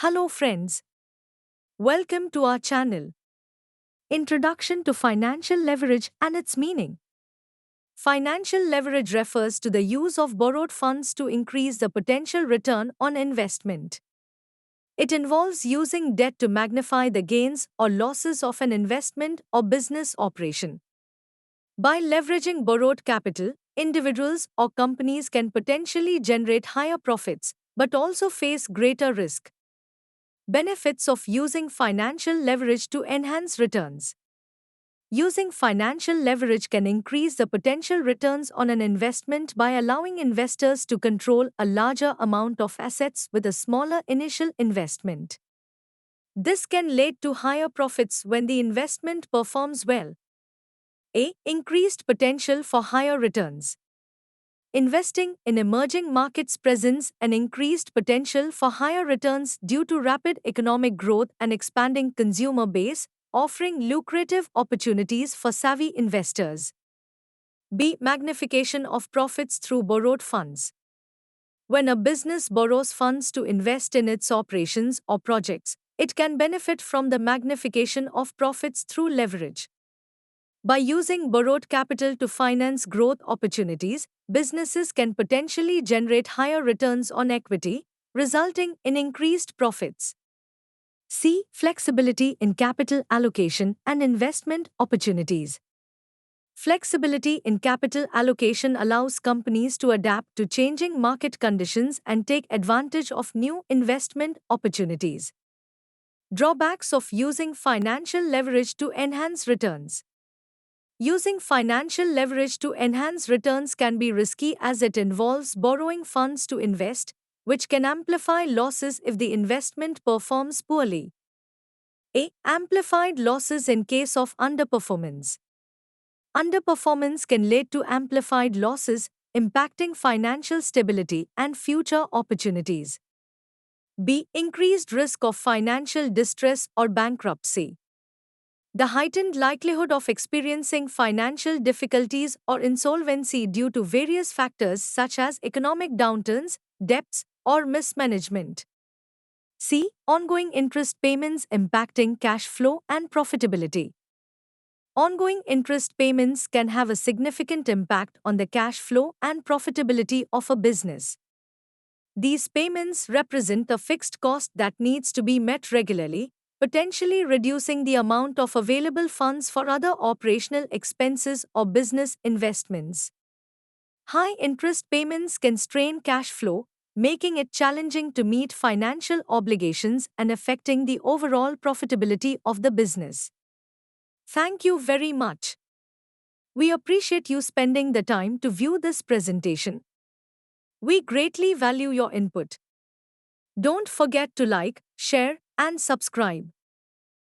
Hello friends, welcome to our channel. Introduction to financial leverage and its meaning. Financial leverage refers to the use of borrowed funds to increase the potential return on investment. It involves using debt to magnify the gains or losses of an investment or business operation. By leveraging borrowed capital, individuals or companies can potentially generate higher profits but also face greater risk. Benefits of using financial leverage to enhance returns. Using financial leverage can increase the potential returns on an investment by allowing investors to control a larger amount of assets with a smaller initial investment. This can lead to higher profits when the investment performs well. Increased potential for higher returns. Investing in emerging markets presents an increased potential for higher returns due to rapid economic growth and expanding consumer base, offering lucrative opportunities for savvy investors. Magnification of profits through borrowed funds. When a business borrows funds to invest in its operations or projects, it can benefit from the magnification of profits through leverage. By using borrowed capital to finance growth opportunities, businesses can potentially generate higher returns on equity, resulting in increased profits. Flexibility in capital allocation and investment opportunities. Flexibility in capital allocation allows companies to adapt to changing market conditions and take advantage of new investment opportunities. Drawbacks of using financial leverage to enhance returns. Using financial leverage to enhance returns can be risky as it involves borrowing funds to invest, which can amplify losses if the investment performs poorly. Amplified losses in case of underperformance. Underperformance can lead to amplified losses, impacting financial stability and future opportunities. Increased risk of financial distress or bankruptcy. The heightened likelihood of experiencing financial difficulties or insolvency due to various factors such as economic downturns, debts, or mismanagement. Ongoing interest payments impacting cash flow and profitability. Ongoing interest payments can have a significant impact on the cash flow and profitability of a business. These payments represent a fixed cost that needs to be met regularly, potentially reducing the amount of available funds for other operational expenses or business investments. High interest payments can strain cash flow, making it challenging to meet financial obligations and affecting the overall profitability of the business. Thank you very much. We appreciate you spending the time to view this presentation. We greatly value your input. Don't forget to like, share, and subscribe.